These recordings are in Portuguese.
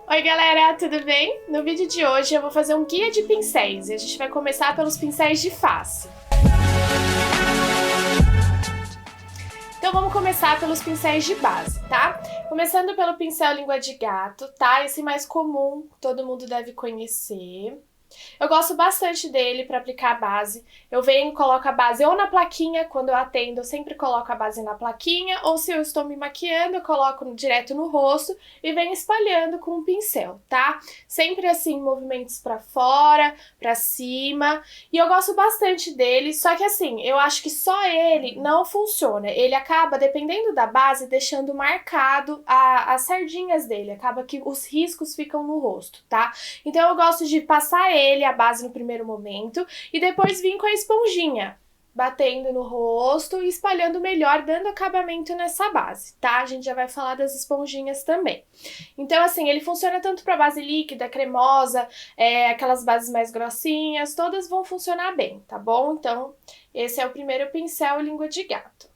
Oi galera, tudo bem? No vídeo de hoje eu vou fazer um guia de pincéis e a gente vai começar pelos pincéis de face. Então vamos começar pelos pincéis de base, tá? Começando pelo pincel língua de gato, tá? Esse mais comum, todo mundo deve conhecer. Eu gosto bastante dele para aplicar a base. Eu venho e coloco a base ou na plaquinha, quando eu atendo, eu sempre coloco a base na plaquinha, ou se eu estou me maquiando, eu coloco direto no rosto e venho espalhando com o pincel, tá? Sempre assim, movimentos para fora, para cima. E eu gosto bastante dele, só que assim, eu acho que só ele não funciona. Ele acaba, dependendo da base, deixando marcado as sardinhas dele. Acaba que os riscos ficam no rosto, tá? Então eu gosto de passar a base no primeiro momento, e depois vim com a esponjinha, batendo no rosto e espalhando melhor, dando acabamento nessa base, tá? A gente já vai falar das esponjinhas também. Então, assim, ele funciona tanto para base líquida, cremosa, aquelas bases mais grossinhas, todas vão funcionar bem, tá bom? Então, esse é o primeiro pincel língua de gato.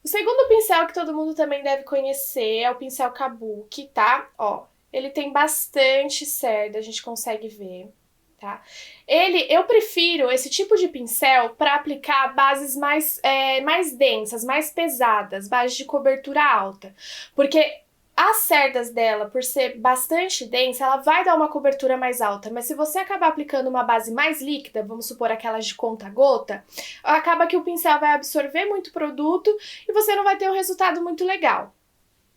O segundo pincel que todo mundo também deve conhecer é o pincel Kabuki, tá? Ó, ele tem bastante cerda, a gente consegue ver, tá? Eu prefiro esse tipo de pincel para aplicar bases mais densas, mais pesadas, bases de cobertura alta, porque as cerdas dela, por ser bastante densa, ela vai dar uma cobertura mais alta, mas se você acabar aplicando uma base mais líquida, vamos supor aquelas de conta-gota, acaba que o pincel vai absorver muito produto e você não vai ter um resultado muito legal.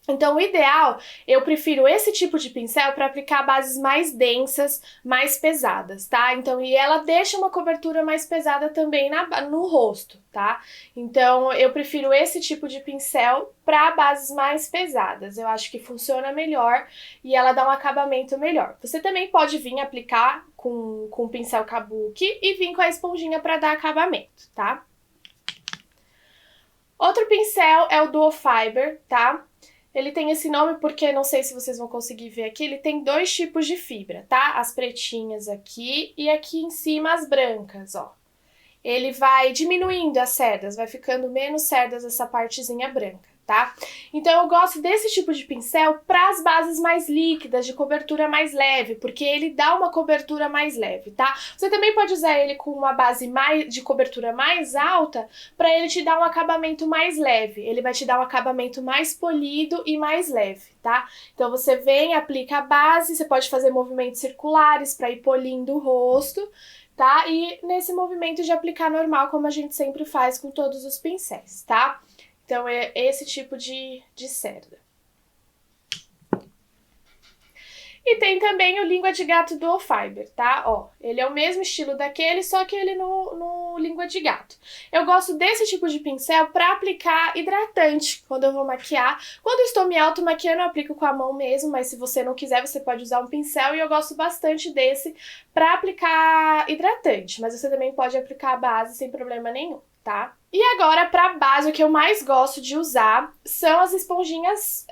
Então, o ideal, eu prefiro esse tipo de pincel para aplicar bases mais densas, mais pesadas, tá? Então, e ela deixa uma cobertura mais pesada também no rosto, tá? Então, eu prefiro esse tipo de pincel para bases mais pesadas. Eu acho que funciona melhor e ela dá um acabamento melhor. Você também pode vir aplicar com o pincel Kabuki e vir com a esponjinha para dar acabamento, tá? Outro pincel é o Duo Fiber, tá? Ele tem esse nome porque, não sei se vocês vão conseguir ver aqui, ele tem dois tipos de fibra, tá? As pretinhas aqui e aqui em cima as brancas, ó. Ele vai diminuindo as cerdas, vai ficando menos cerdas essa partezinha branca, tá? Então eu gosto desse tipo de pincel para as bases mais líquidas, de cobertura mais leve, porque ele dá uma cobertura mais leve, tá? Você também pode usar ele com uma base de cobertura mais alta para ele te dar um acabamento mais leve. Ele vai te dar um acabamento mais polido e mais leve, tá? Então você vem, aplica a base, você pode fazer movimentos circulares para ir polindo o rosto, tá? E nesse movimento de aplicar normal, como a gente sempre faz com todos os pincéis, tá? Então, é esse tipo de cerda. E tem também o língua de gato Duo Fiber, tá? Ó, ele é o mesmo estilo daquele, só que ele no língua de gato. Eu gosto desse tipo de pincel para aplicar hidratante quando eu vou maquiar. Quando eu estou me auto-maquiando, eu aplico com a mão mesmo, mas se você não quiser, você pode usar um pincel. E eu gosto bastante desse para aplicar hidratante, mas você também pode aplicar a base sem problema nenhum, tá? E agora, pra base, o que eu mais gosto de usar são as esponjinhas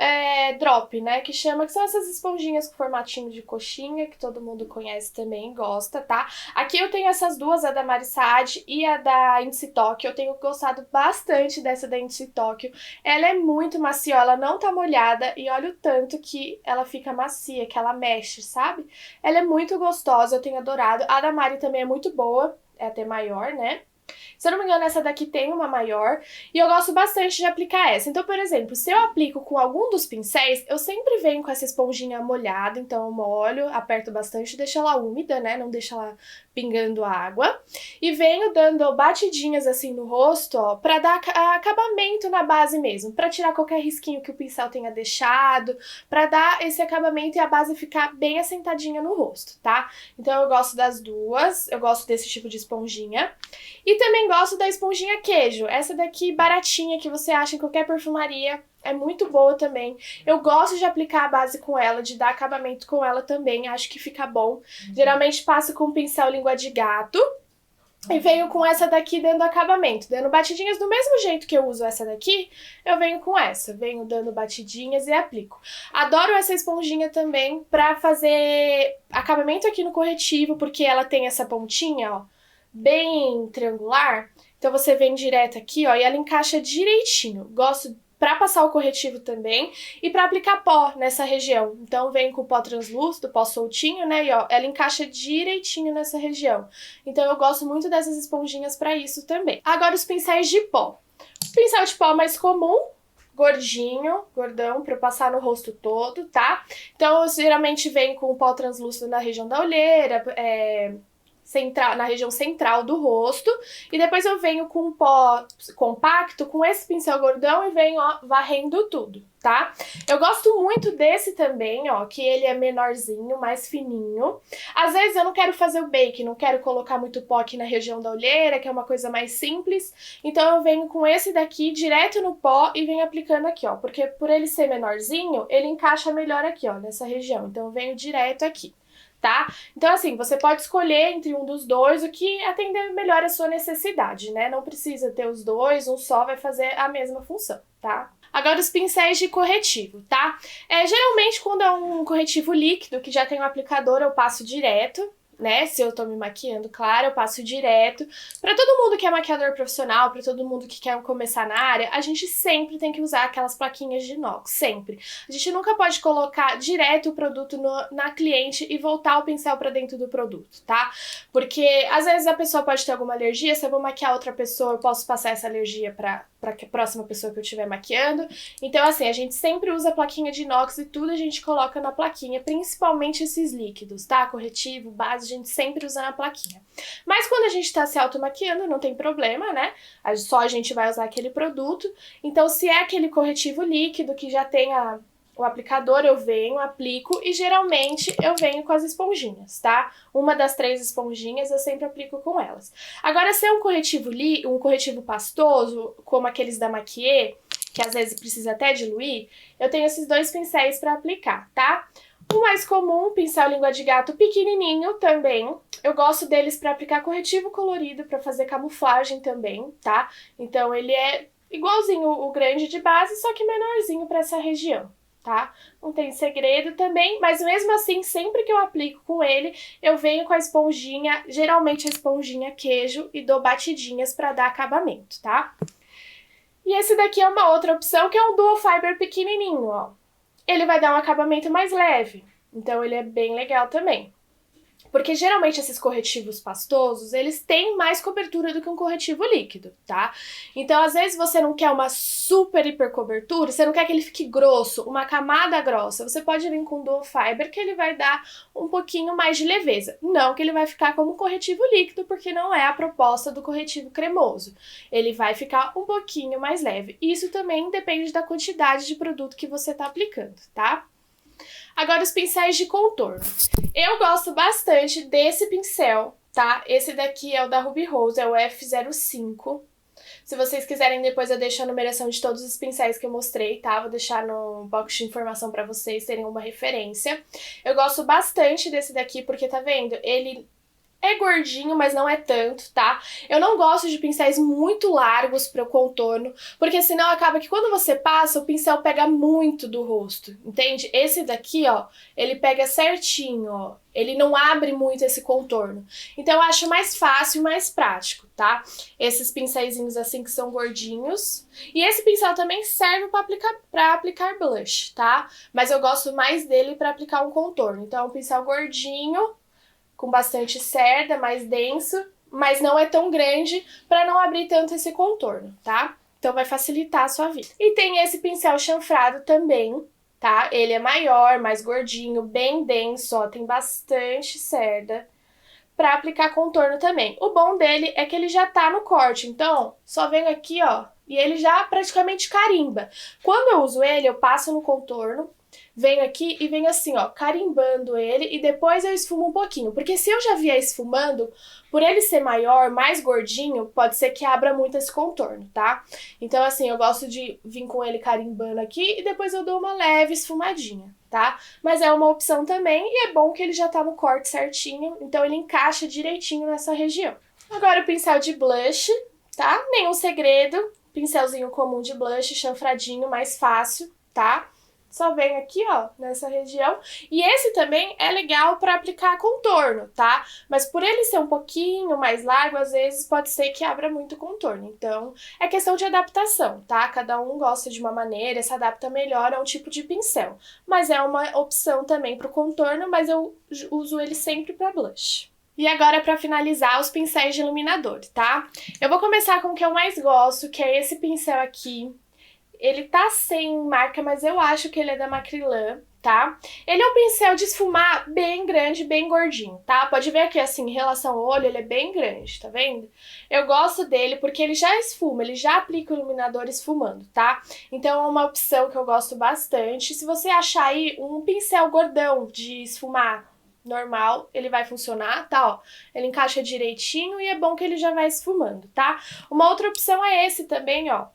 drop, né? Que são essas esponjinhas com formatinho de coxinha, que todo mundo conhece também e gosta, tá? Aqui eu tenho essas duas, a da Marisade e a da Índice Tóquio. Eu tenho gostado bastante dessa da Índice Tóquio. Ela é muito macia, ela não tá molhada e olha o tanto que ela fica macia, que ela mexe, sabe? Ela é muito gostosa, eu tenho adorado. A da Mari também é muito boa, é até maior, né? Se eu não me engano, essa daqui tem uma maior e eu gosto bastante de aplicar essa. Então, por exemplo, se eu aplico com algum dos pincéis, eu sempre venho com essa esponjinha molhada, então eu molho, aperto bastante, deixo ela úmida, né? Não deixo ela pingando água. E venho dando batidinhas assim no rosto, ó, pra dar acabamento na base mesmo, pra tirar qualquer risquinho que o pincel tenha deixado, pra dar esse acabamento e a base ficar bem assentadinha no rosto, tá? Então eu gosto das duas, eu gosto desse tipo de esponjinha. E também gosto da esponjinha queijo, essa daqui baratinha que você acha em qualquer perfumaria, é muito boa também. Eu gosto de aplicar a base com ela, de dar acabamento com ela também, acho que fica bom. Geralmente passo com o pincel língua de gato e venho com essa daqui dando acabamento, dando batidinhas do mesmo jeito que eu uso essa daqui, eu venho com essa, venho dando batidinhas e aplico. Adoro essa esponjinha também pra fazer acabamento aqui no corretivo, porque ela tem essa pontinha, ó, bem triangular, então você vem direto aqui, ó, e ela encaixa direitinho. Gosto para passar o corretivo também e para aplicar pó nessa região. Então vem com o pó translúcido, pó soltinho, né? E ó, ela encaixa direitinho nessa região. Então eu gosto muito dessas esponjinhas para isso também. Agora os pincéis de pó. O pincel de pó mais comum, gordinho, gordão, para passar no rosto todo, tá? Então eu geralmente venho com o pó translúcido na região da olheira, na região central do rosto, e depois eu venho com um pó compacto, com esse pincel gordão e venho, ó, varrendo tudo, tá? Eu gosto muito desse também, ó, que ele é menorzinho, mais fininho. Às vezes eu não quero fazer o bake, não quero colocar muito pó aqui na região da olheira, que é uma coisa mais simples, então eu venho com esse daqui direto no pó e venho aplicando aqui, ó, porque por ele ser menorzinho, ele encaixa melhor aqui, ó, nessa região, então eu venho direto aqui. Tá? Então, assim, você pode escolher entre um dos dois o que atender melhor a sua necessidade, né? Não precisa ter os dois, um só vai fazer a mesma função, tá? Agora, os pincéis de corretivo, tá? Geralmente, quando é um corretivo líquido, que já tem um aplicador, eu passo direto, né? Se eu tô me maquiando, claro, eu passo direto. Pra todo mundo que é maquiador profissional, pra todo mundo que quer começar na área, a gente sempre tem que usar aquelas plaquinhas de inox, sempre. A gente nunca pode colocar direto o produto na cliente e voltar o pincel pra dentro do produto, tá? Porque às vezes a pessoa pode ter alguma alergia, se eu vou maquiar outra pessoa, eu posso passar essa alergia pra próxima pessoa que eu estiver maquiando. Então, assim, a gente sempre usa a plaquinha de inox e tudo a gente coloca na plaquinha, principalmente esses líquidos, tá? Corretivo, base, a gente sempre usa na plaquinha. Mas quando a gente tá se automaquiando, não tem problema, né? Só a gente vai usar aquele produto. Então, se é aquele corretivo líquido que já tem o aplicador, eu venho, aplico e geralmente eu venho com as esponjinhas, tá? Uma das 3 esponjinhas eu sempre aplico com elas. Agora, se é um corretivo pastoso, como aqueles da Maquier, que às vezes precisa até diluir, eu tenho esses 2 pincéis para aplicar, tá? O mais comum, pincel língua de gato pequenininho também. Eu gosto deles para aplicar corretivo colorido, para fazer camuflagem também, tá? Então ele é igualzinho o grande de base, só que menorzinho para essa região, tá? Não tem segredo também, mas mesmo assim, sempre que eu aplico com ele, eu venho com a esponjinha, geralmente a esponjinha queijo, e dou batidinhas para dar acabamento, tá? E esse daqui é uma outra opção, que é um dual fiber pequenininho, ó. Ele vai dar um acabamento mais leve, então ele é bem legal também. Porque geralmente esses corretivos pastosos, eles têm mais cobertura do que um corretivo líquido, tá? Então, às vezes você não quer uma super hiper cobertura, você não quer que ele fique grosso, uma camada grossa, você pode vir com dual fiber que ele vai dar um pouquinho mais de leveza. Não que ele vai ficar como um corretivo líquido, porque não é a proposta do corretivo cremoso. Ele vai ficar um pouquinho mais leve. Isso também depende da quantidade de produto que você tá aplicando, tá? Agora os pincéis de contorno. Eu gosto bastante desse pincel, tá? Esse daqui é o da Ruby Rose, é o F05. Se vocês quiserem, depois eu deixo a numeração de todos os pincéis que eu mostrei, tá? Vou deixar no box de informação pra vocês terem uma referência. Eu gosto bastante desse daqui porque, tá vendo? Ele é gordinho, mas não é tanto, tá? Eu não gosto de pincéis muito largos para o contorno, porque senão acaba que quando você passa, o pincel pega muito do rosto, entende? Esse daqui, ó, ele pega certinho, ó. Ele não abre muito esse contorno. Então eu acho mais fácil e mais prático, tá? Esses pincéisinhos assim que são gordinhos. E esse pincel também serve para aplicar blush, tá? Mas eu gosto mais dele para aplicar um contorno. Então é um pincel gordinho, com bastante cerda, mais denso, mas não é tão grande para não abrir tanto esse contorno, tá? Então vai facilitar a sua vida. E tem esse pincel chanfrado também, tá? Ele é maior, mais gordinho, bem denso, ó, tem bastante cerda para aplicar contorno também. O bom dele é que ele já tá no corte, então só venho aqui, ó, e ele já praticamente carimba. Quando eu uso ele, eu passo no contorno, venho aqui e venho assim, ó, carimbando ele e depois eu esfumo um pouquinho. Porque se eu já vier esfumando, por ele ser maior, mais gordinho, pode ser que abra muito esse contorno, tá? Então, assim, eu gosto de vir com ele carimbando aqui e depois eu dou uma leve esfumadinha, tá? Mas é uma opção também e é bom que ele já tá no corte certinho, então ele encaixa direitinho nessa região. Agora o pincel de blush, tá? Nenhum segredo, pincelzinho comum de blush, chanfradinho, mais fácil, tá? Só vem aqui, ó, nessa região. E esse também é legal para aplicar contorno, tá? Mas por ele ser um pouquinho mais largo, às vezes pode ser que abra muito contorno. Então, é questão de adaptação, tá? Cada um gosta de uma maneira, se adapta melhor a um tipo de pincel. Mas é uma opção também para o contorno, mas eu uso ele sempre para blush. E agora, para finalizar, os pincéis de iluminador, tá? Eu vou começar com o que eu mais gosto, que é esse pincel aqui. Ele tá sem marca, mas eu acho que ele é da Macrylan, tá? Ele é um pincel de esfumar bem grande, bem gordinho, tá? Pode ver aqui, assim, em relação ao olho, ele é bem grande, tá vendo? Eu gosto dele porque ele já esfuma, ele já aplica o iluminador esfumando, tá? Então é uma opção que eu gosto bastante. Se você achar aí um pincel gordão de esfumar normal, ele vai funcionar, tá, ó, ele encaixa direitinho e é bom que ele já vai esfumando, tá? Uma outra opção é esse também, ó,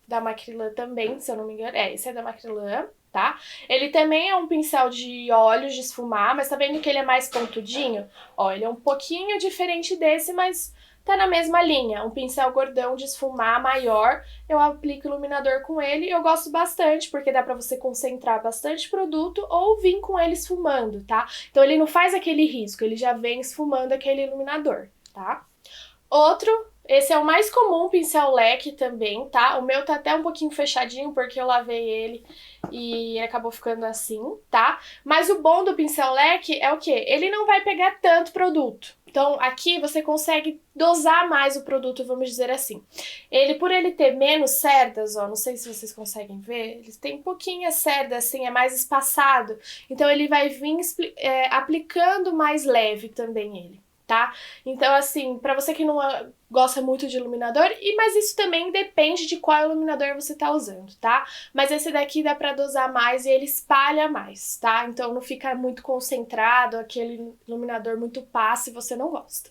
da Macrylan também, se eu não me engano. Esse é da Macrylan, tá? Ele também é um pincel de olhos de esfumar, mas tá vendo que ele é mais pontudinho? Ó, ele é um pouquinho diferente desse, mas tá na mesma linha. Um pincel gordão de esfumar maior, eu aplico iluminador com ele e eu gosto bastante, porque dá pra você concentrar bastante produto ou vir com ele esfumando, tá? Então ele não faz aquele risco, ele já vem esfumando aquele iluminador, tá? Outro, esse é o mais comum, pincel leque também, tá? O meu tá até um pouquinho fechadinho porque eu lavei ele e acabou ficando assim, tá? Mas o bom do pincel leque é o quê? Ele não vai pegar tanto produto. Então, aqui você consegue dosar mais o produto, vamos dizer assim. Ele, por ele ter menos cerdas, ó, não sei se vocês conseguem ver, ele tem pouquinhas cerdas, assim, é mais espaçado. Então, ele vai vir aplicando mais leve também ele, tá? Então, assim, pra você que não gosta muito de iluminador, mas isso também depende de qual iluminador você tá usando, tá? Mas esse daqui dá pra dosar mais e ele espalha mais, tá? Então não fica muito concentrado, aquele iluminador muito pá se você não gosta.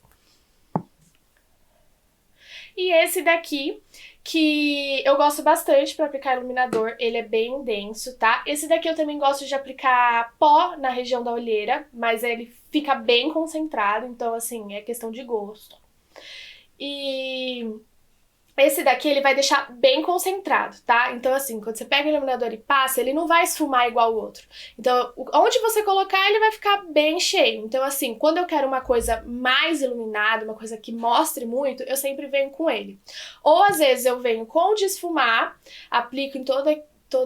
E esse daqui, que eu gosto bastante para aplicar iluminador, ele é bem denso, tá? Esse daqui eu também gosto de aplicar pó na região da olheira, mas ele fica bem concentrado, então assim, é questão de gosto. E esse daqui ele vai deixar bem concentrado, tá? Então assim, quando você pega o iluminador e passa, ele não vai esfumar igual o outro. Então, onde você colocar, ele vai ficar bem cheio. Então assim, quando eu quero uma coisa mais iluminada, uma coisa que mostre muito, eu sempre venho com ele. Ou às vezes eu venho com o de esfumar, aplico em toda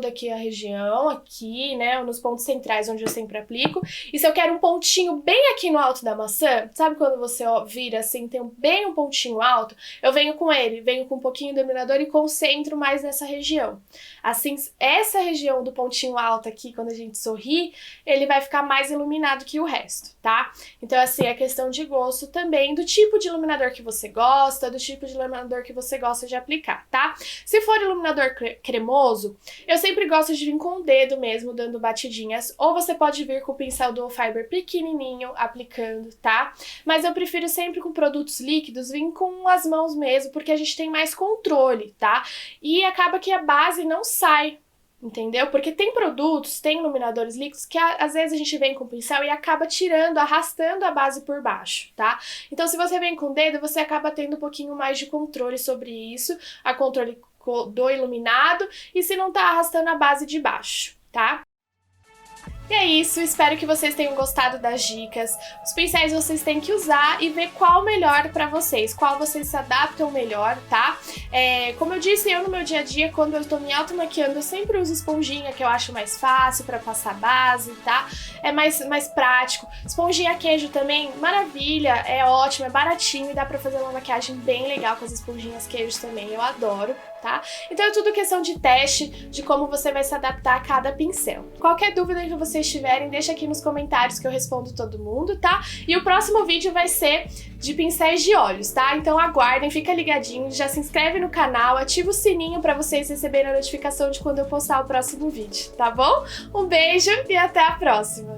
aqui a região, aqui, né, nos pontos centrais onde eu sempre aplico. E se eu quero um pontinho bem aqui no alto da maçã, sabe quando você vira assim, tem bem um pontinho alto? Eu venho com ele, venho com um pouquinho do iluminador e concentro mais nessa região. Assim, essa região do pontinho alto aqui, quando a gente sorri, ele vai ficar mais iluminado que o resto, tá? Então, assim, é questão de gosto também, do tipo de iluminador que você gosta, do tipo de iluminador que você gosta de aplicar, tá? Se for iluminador cremoso, eu sempre gosto de vir com o dedo mesmo, dando batidinhas, ou você pode vir com o pincel Dual Fiber pequenininho, aplicando, tá? Mas eu prefiro sempre com produtos líquidos, vir com as mãos mesmo, porque a gente tem mais controle, tá? E acaba que a base não sai, entendeu? Porque tem produtos, tem iluminadores líquidos que às vezes a gente vem com o pincel e acaba tirando, arrastando a base por baixo, tá? Então se você vem com o dedo, você acaba tendo um pouquinho mais de controle sobre isso, a controle do iluminado, e se não tá arrastando a base de baixo, tá? E é isso, espero que vocês tenham gostado das dicas. Os pincéis vocês têm que usar e ver qual melhor pra vocês, qual vocês se adaptam melhor, tá? Como eu disse, eu no meu dia a dia, quando eu tô me automaquiando, eu sempre uso esponjinha, que eu acho mais fácil pra passar base, tá? É mais prático. Esponjinha queijo também, maravilha, é ótimo, é baratinho e dá pra fazer uma maquiagem bem legal com as esponjinhas queijo também, eu adoro. Tá? Então é tudo questão de teste, de como você vai se adaptar a cada pincel. Qualquer dúvida que vocês tiverem, deixa aqui nos comentários que eu respondo todo mundo, tá? E o próximo vídeo vai ser de pincéis de olhos, tá? Então aguardem, fica ligadinho, já se inscreve no canal, ativa o sininho pra vocês receberem a notificação de quando eu postar o próximo vídeo, tá bom? Um beijo e até a próxima!